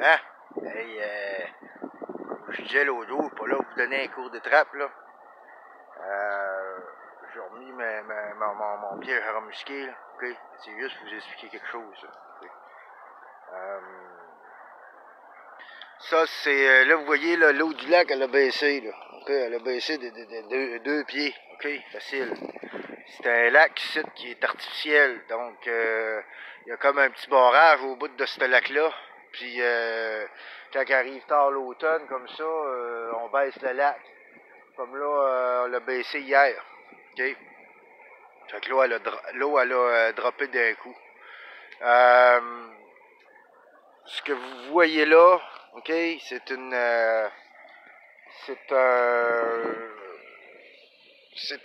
Hein? Hey, comme je disais l'autre jour, pas là pour vous donner un cours de trappe, là. J'ai remis mon piège à remusquer, là. OK? C'est juste pour vous expliquer quelque chose, là. Okay? Ça, c'est... là, vous voyez, là, l'eau du lac, elle a baissé, là. OK? Elle a baissé de 2 pieds. OK? Facile. C'est un lac ici qui est artificiel. Donc, il y a comme un petit barrage au bout de ce lac-là. Puis, quand il arrive tard l'automne, comme ça, on baisse le lac. Comme là, on l'a baissé hier. OK? Fait que l'eau, elle a droppé d'un coup. Ce que vous voyez là, OK, c'est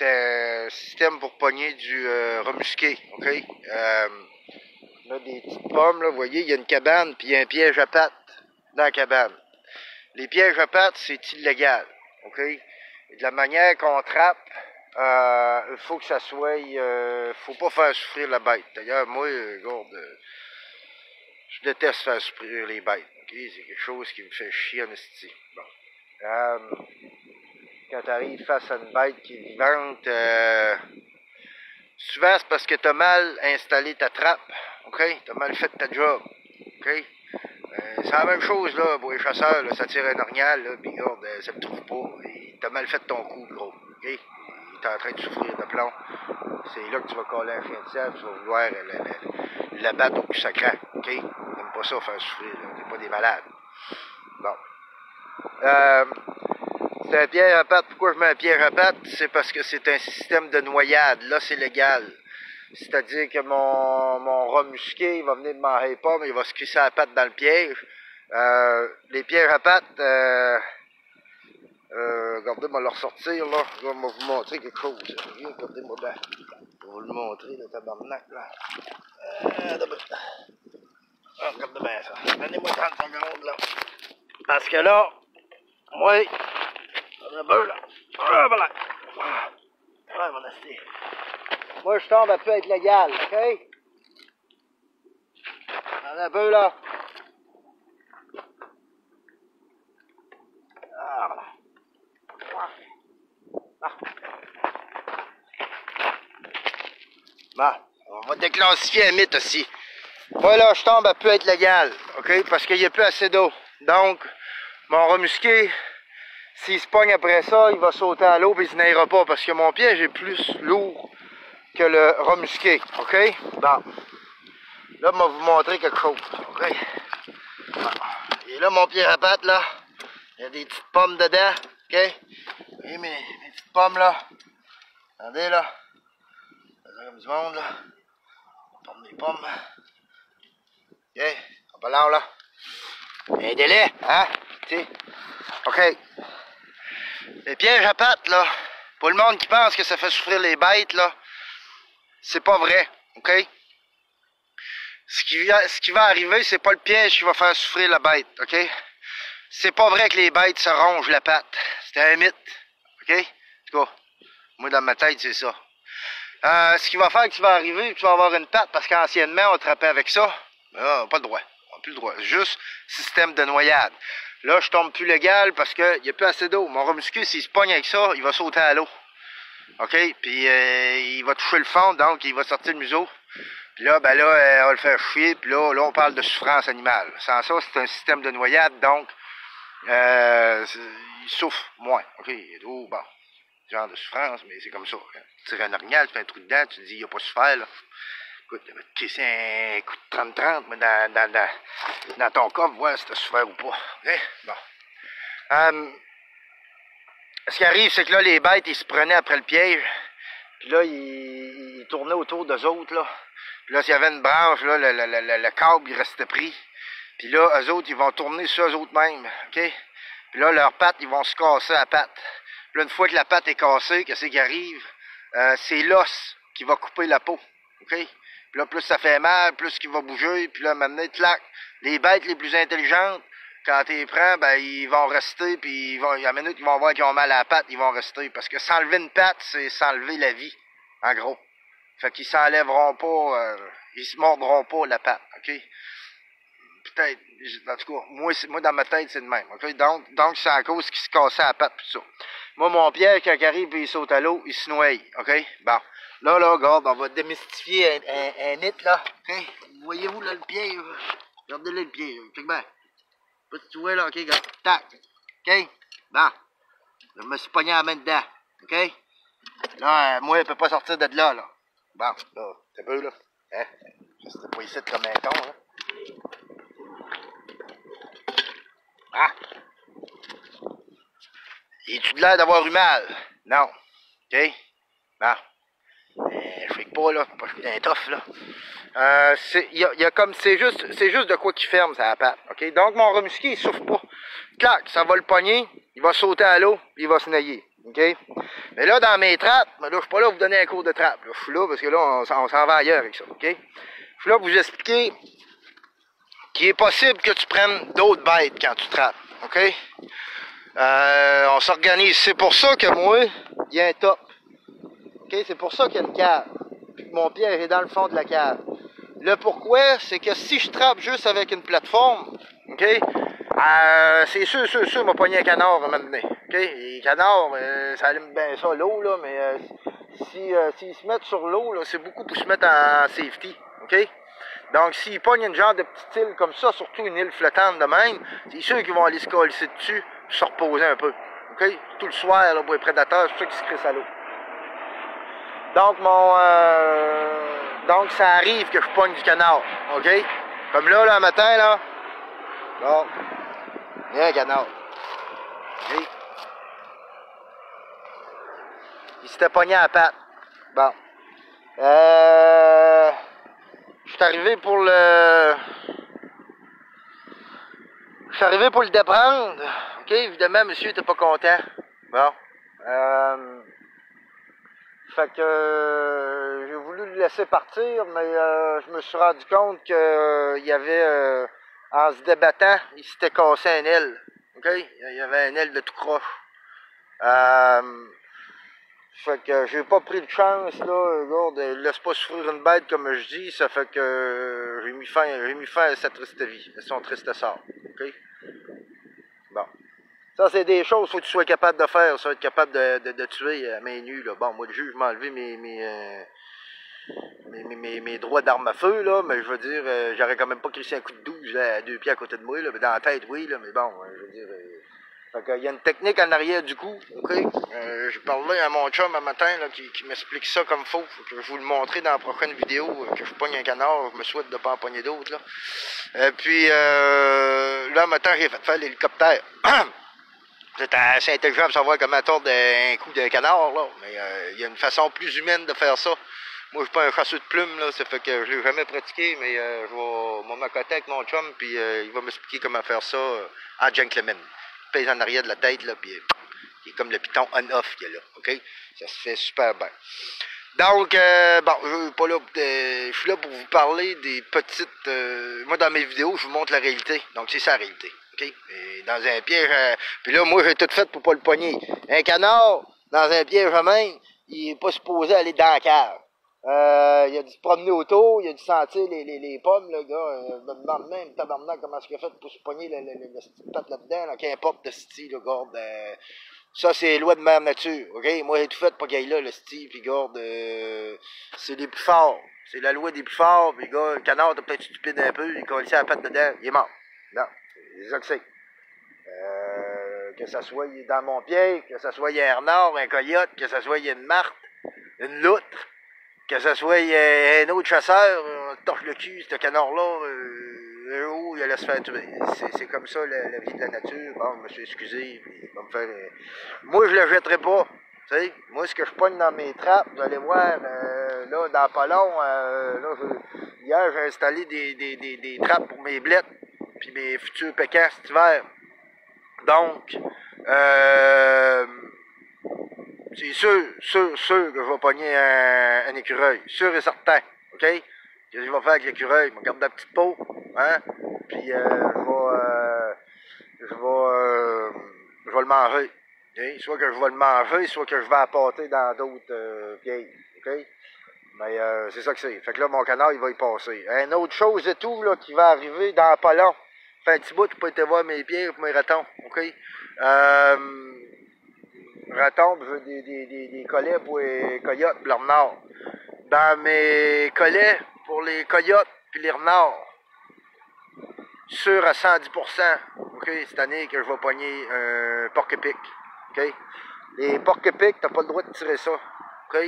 un système pour pogner du remusqué, OK? Là, des petites pommes, là, vous voyez, il y a une cabane, puis il y a un piège à pattes dans la cabane. Les pièges à pattes, c'est illégal, OK? Et de la manière qu'on trappe, il faut que ça soit... faut pas faire souffrir la bête. D'ailleurs, moi, regarde, je déteste faire souffrir les bêtes, OK? C'est quelque chose qui me fait chier en esti. Bon. Quand tu arrives face à une bête qui est vivante, souvent c'est parce que tu as mal installé ta trappe, OK? Tu as mal fait ta job, OK? C'est la même chose là pour les chasseurs, là, ça tire un orignal, là, puis regarde, ça ne me trouve pas. Tu as mal fait ton coup, gros, OK? Il est en train de souffrir de plomb. C'est là que tu vas coller un chien de sel, tu vas vouloir l'abattre au cul sacrant, OK? T'aimes pas ça faire souffrir, t'es pas des malades. Bon. C'est un piège à pattes. Pourquoi je mets un piège à pattes? C'est parce que c'est un système de noyade. Là, c'est légal. C'est-à-dire que mon rat musqué, il va venir de m'enrayer pas, mais il va se crisser la patte dans le piège. Les pièges à pattes, regardez-moi le ressortir, là. Je vais vous montrer quelque chose. Regardez-moi bien. Je vais vous le montrer, le tabarnak, là. Regardez bien ça. Donnez-moi 30 secondes, là. Parce que là, oui, on a beurre, là. Ah, voilà. Ouais, mon asti. Moi, je tombe à plus être légal, OK? On a beurre, là. Ah, voilà. Bon, on va déclassifier un mythe aussi. Moi, là, je tombe à plus être légal, OK? Parce qu'il n'y a plus assez d'eau. Donc, mon remusqué, s'il se pogne après ça, il va sauter à l'eau et il se n'ira pas parce que mon piège est plus lourd que le remusqué, OK? Bon. Là, je vais vous montrer quelque chose, OK? Bon. Et là, mon pied à patte, là, il y a des petites pommes dedans, OK? Vous voyez mes petites pommes, là? Regardez, là. C'est comme du monde, là. On tombe des pommes. OK? On va là, là. Un délai, hein? T'sais? OK. Les pièges à pattes, là, pour le monde qui pense que ça fait souffrir les bêtes, là, c'est pas vrai, OK? Ce qui va arriver, c'est pas le piège qui va faire souffrir la bête, OK? C'est pas vrai que les bêtes se rongent la patte. C'est un mythe, OK? En tout cas, moi, dans ma tête, c'est ça. Ce qui va faire que tu vas arriver, tu vas avoir une patte, parce qu'anciennement, on trappait avec ça. Mais là, on n'a pas le droit. On n'a plus le droit. Juste système de noyade. Là, je tombe plus légal parce qu'il n'y a plus assez d'eau. Mon remusqué, s'il se pogne avec ça, il va sauter à l'eau. OK? Puis il va toucher le fond, donc il va sortir le museau. Puis là, ben là, on va le faire chier. Puis là, on parle de souffrance animale. Sans ça, c'est un système de noyade, donc il souffre moins. OK? Oh, bon. Genre de souffrance, mais c'est comme ça. Tu tires un orignal, tu fais un trou dedans, tu te dis, il n'y a pas souffert, là. Écoute, tu vas te crisser un coup de 30-30, mais dans ton corps, voir si tu as souffert ou pas. OK? Bon. Ce qui arrive, c'est que là, les bêtes, ils se prenaient après le piège. Puis là, ils tournaient autour d'eux autres, là. Puis là, s'il y avait une branche, là, le câble, il restait pris. Puis là, eux autres, ils vont tourner sur eux autres mêmes, OK? Puis là, leurs pattes, ils vont se casser à la patte. Puis là, une fois que la patte est cassée, qu'est-ce qui arrive? C'est l'os qui va couper la peau, OK? Puis là, plus ça fait mal, plus qu'il va bouger, puis là, maintenant, clac. Les bêtes les plus intelligentes, quand tu les prends, ben, ils vont rester, puis à la minute qu'ils vont voir qu'ils ont mal à la patte, ils vont rester. Parce que s'enlever une patte, c'est s'enlever la vie, en gros. Fait qu'ils s'enlèveront pas, ils se mordront pas la patte, OK? peut-être, en tout cas, moi dans ma tête, c'est le même. Okay? Donc c'est à cause qu'il se cassait la patte pis ça. Moi, mon Pierre, quand il arrive et il saute à l'eau, il se noie. OK? Bon. Là, regarde, on va démystifier un nid, là. OK? Voyez-vous, là, le pied? Regardez-le, le pied. Check bien. Pas si tu vois, là. OK, regarde. Tac. OK? Bon. Je me suis pogné la main dedans. OK? Là, moi, il peut pas sortir de là, là. Bon, là, c'est peu, là. Hein? C'était pas ici comme un con, là. Ah! Es-tu de l'air d'avoir eu mal? Non. OK? Bon. Je frique pas, là. Pas je suis un tough, là. Y a comme, c'est juste de quoi qui ferme, ça la patte. OK? Donc, mon remusqué, il souffre pas. Clac, ça va le pogner, il va sauter à l'eau, il va se noyer. OK? Mais là, dans mes trappes, là, je suis pas là pour vous donner un cours de trappe. Là. Je suis là parce que là, on s'en va ailleurs avec ça. OK? Je suis là pour vous expliquer qu'il est possible que tu prennes d'autres bêtes quand tu trappes. OK? On s'organise. C'est pour ça que moi, il y a un top. OK? C'est pour ça qu'il y a une cave. Puis que mon piège est dans le fond de la cave. Le pourquoi, c'est que si je trappe juste avec une plateforme, OK? C'est sûr, m'a pogné un canard à un moment donné. OK? Et canard, ça allume bien ça, l'eau, là, mais s'ils se mettent sur l'eau, là, c'est beaucoup pour se mettre en safety. OK? Donc, s'ils pognent une genre de petite île comme ça, surtout une île flottante de même, c'est sûr qu'ils vont aller se coller dessus, se reposer un peu. OK? Tout le soir, là, pour les prédateurs, c'est sûr qu'ils se crissent à l'eau. Donc, donc, ça arrive que je pogne du canard. OK? Comme là, un matin, là. Bon. Il y a un canard. OK? Il s'était pogné à la patte. Bon. Je suis arrivé pour le... Je suis arrivé pour le déprendre. OK? Évidemment, monsieur était pas content. Bon. Fait que j'ai voulu le laisser partir, mais je me suis rendu compte que il y avait, en se débattant, il s'était cassé un aile. OK? Il y avait un aile de tout croche. Fait que j'ai pas pris de chance, là. Regarde, laisse pas souffrir une bête, comme je dis. Ça fait que j'ai mis fin à sa triste vie, à son triste sort. OK? Bon. Ça, c'est des choses faut que tu sois capable de faire. Ça va être capable de tuer à main nue, là. Bon, moi, le juge m'a enlevé mes droits d'arme à feu, là. Mais je veux dire, j'aurais quand même pas crissé un coup de 12 là, à 2 pieds à côté de moi, là. Mais dans la tête, oui, là. Mais bon, je veux dire... Fait qu'il y a une technique en arrière du coup, OK? Je parlais à mon chum un matin là, qui m'explique ça comme faut. Que je vais vous le montrer dans la prochaine vidéo, que je pogne un canard, je me souhaite de ne pas en pogner d'autres. Là. Puis là, un matin, j'ai fait faire l'hélicoptère. C'est assez intelligent de savoir comment tordre un coup d'un canard, là. Mais il y a une façon plus humaine de faire ça. Moi, je suis pas un chasseur de plumes, là, ça fait que je l'ai jamais pratiqué, mais je vais m'accoter avec mon chum, puis il va m'expliquer comment faire ça en gentleman. Pèse en arrière de la tête, là, puis il est comme le piton on-off qu'il y a là, OK? Ça se fait super bien. Donc, bon, je suis là pour vous parler des petites... moi, dans mes vidéos, je vous montre la réalité. Donc, c'est ça la réalité, OK? Et dans un piège... Puis là, moi, j'ai tout fait pour pas le pogner. Un canard, dans un piège à main, il est pas supposé aller dans la cave. Il a dû se promener autour, il a dû sentir les pommes, le gars. Me demande même, tabarnak, comment est-ce qu'il a fait pour se pogner le style patte là-dedans, là, qu'importe le style, là, garde. Ça, c'est les lois de mère nature, OK? Moi, j'ai tout fait pour qu'il aille là, le style, puis garde, c'est les plus forts. C'est la loi des plus forts, puis gars, le canard, t'es peut-être stupide un peu, il colle la patte dedans, il est mort. Non, c'est ça que c'est. Que ça soit dans mon pied, que ça soit un renard, un coyote, que ça soit une martre, une loutre. Que ce soit un autre chasseur, on torche le cul, ce canard-là, il allait se faire tuer. C'est comme ça la vie de la nature. Bon, je me suis excusé, il va me faire... Moi, je le jetterai pas. Tu sais, moi, ce que je pogne dans mes trappes, vous allez voir, là, dans pas long, hier, j'ai installé des trappes pour mes blettes, puis mes futurs pécans cet hiver. Donc, c'est sûr que je vais pogner un écureuil. Sûr et certain. OK? Qu'est-ce que je vais faire avec l'écureuil? Je vais garder la petite peau. Hein? Puis je vais le manger. Okay? Soit que je vais le manger, soit que je vais apporter dans d'autres vieilles. OK? Mais c'est ça que c'est. Fait que là, mon canard, il va y passer. Une autre chose et tout là, qui va arriver dans pas long. fait un petit bout, tu peux été voir mes pieds pour mes ratons, OK? Ratons, je veux des collets pour les coyotes et les renards. Dans mes collets pour les coyotes puis les renards, sûr à 110%, OK, cette année que je vais pogner un porc-épic, OK? Les porcs-épics, t'as pas le droit de tirer ça, OK?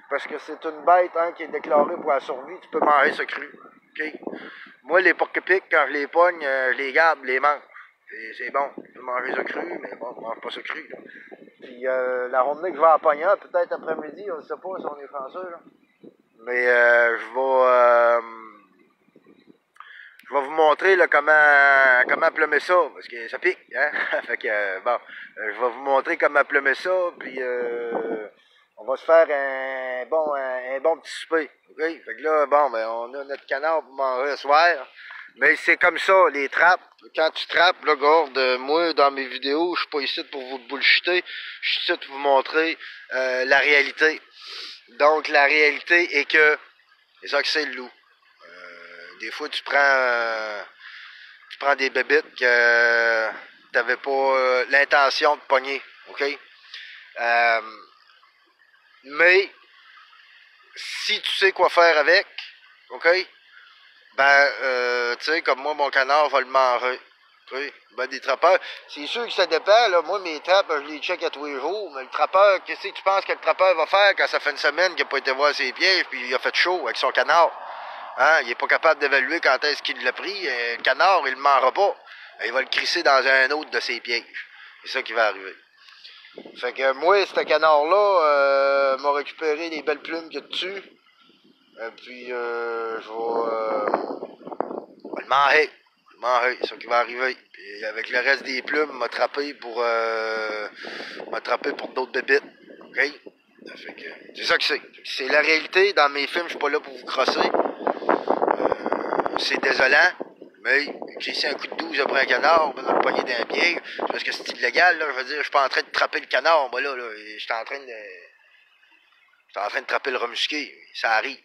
Parce que c'est une bête hein, qui est déclarée pour la survie, tu peux manger ça cru, OK? Moi, les porcs-épics, quand je les pogne, je les garde, je les mange. C'est bon, je peux manger ça cru, mais bon, je mange pas ça cru, là. Puis la rondée que je vais en pogner, peut-être après-midi, on ne sait pas si on est chanceux, là. Mais je vais vous montrer là, comment plumer ça, parce que ça pique, hein? Fait que, bon, je vais vous montrer comment plumer ça, puis on va se faire un bon petit souper, OK? Fait que là, bon, ben, on a notre canard pour manger ce soir, mais c'est comme ça, les trappes. Quand tu trappes, là, regarde, moi, dans mes vidéos, je suis pas ici pour vous bullshiter, je suis ici pour vous montrer la réalité. Donc, la réalité est que, c'est ça que c'est le loup. Des fois, tu prends des bébites que tu n'avais pas l'intention de pogner, OK? Mais, si tu sais quoi faire avec, OK? Ben, tu sais, comme moi, mon canard va le manger. Okay? Ben, des trappeurs, c'est sûr que ça dépend, là. Moi, mes trappes, je les check à tous les jours, mais le trappeur, qu'est-ce que tu penses que le trappeur va faire quand ça fait une semaine qu'il n'a pas été voir ses pièges, puis il a fait chaud avec son canard? Hein? Il n'est pas capable d'évaluer quand est-ce qu'il l'a pris. Le canard, il ne le mangera pas. Il va le crisser dans un autre de ses pièges. C'est ça qui va arriver. Fait que moi, ce canard-là m'a récupéré les belles plumes qu'il y a dessus. Puis, je vais le manger. C'est ça qui va arriver. Puis, avec le reste des plumes, m'a attrapé pour d'autres bébites. OK? Fait que, c'est ça que c'est. C'est la réalité. Dans mes films, je suis pas là pour vous crosser. C'est désolant, mais j'ai ici un coup de 12 après un canard, on va me pogner d'un pied, parce que c'est illégal, là, je veux dire, je suis pas en train de trapper le canard, moi, là, je suis en train de trapper le remusqué, ça arrive,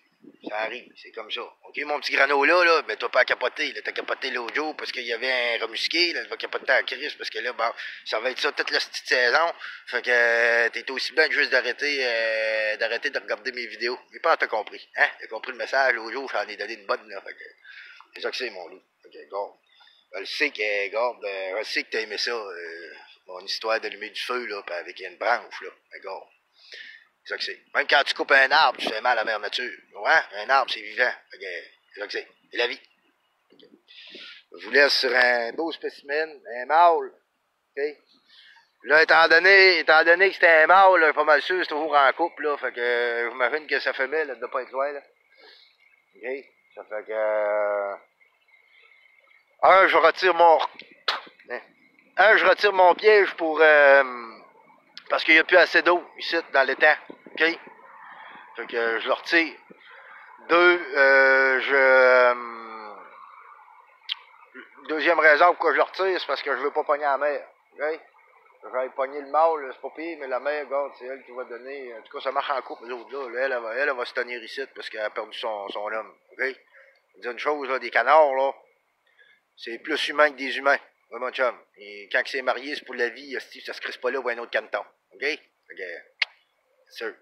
c'est comme ça. OK, mon petit grano là, ben, t'as pas à capoter, là, t'as capoté l'autre jour, parce qu'il y avait un remusqué, là, il va capoter à crise, parce que là, bon, ça va être ça toute la petite saison, fait que t'es aussi bien juste d'arrêter de regarder mes vidéos. J'ai pas t'as compris, hein, t'as compris le message l'autre jour, j'en ai donné une bonne, là, fait que... C'est ça que c'est, mon loup. OK, garde. Je sais que, garde, je sais que t'as aimé ça, mon histoire d'allumer du feu, là, avec une branche, là. Garde. C'est ça que c'est. Même quand tu coupes un arbre, tu fais mal à la mère nature. Ouais, un arbre, c'est vivant. C'est ça que c'est. C'est la vie. Okay. Je vous laisse sur un beau spécimen, un mâle. OK? Là, étant donné que c'était un mâle, là, pas mal sûr, c'est toujours en couple, là. Fait que, j'imagine que sa femelle, elle doit pas être loin, là. OK? Ça fait que... je retire mon piège pour... parce qu'il n'y a plus assez d'eau ici, dans l'étang. OK? Fait que je le retire. Deux, deuxième raison pourquoi je le retire, c'est parce que je veux pas pogner la mer. OK? Je vais pogner le mâle, c'est pas pire, mais la mère, regarde, c'est elle qui va donner... En tout cas, ça marche en couple, les autres là. Elle va se tenir ici parce qu'elle a perdu son homme. OK? Je vais dire une chose, là, des canards, là, c'est plus humain que des humains. Oui, mon chum. Et quand c'est marié, c'est pour la vie, ça se crisse pas là ou un autre canton. OK? Fait que, sûr.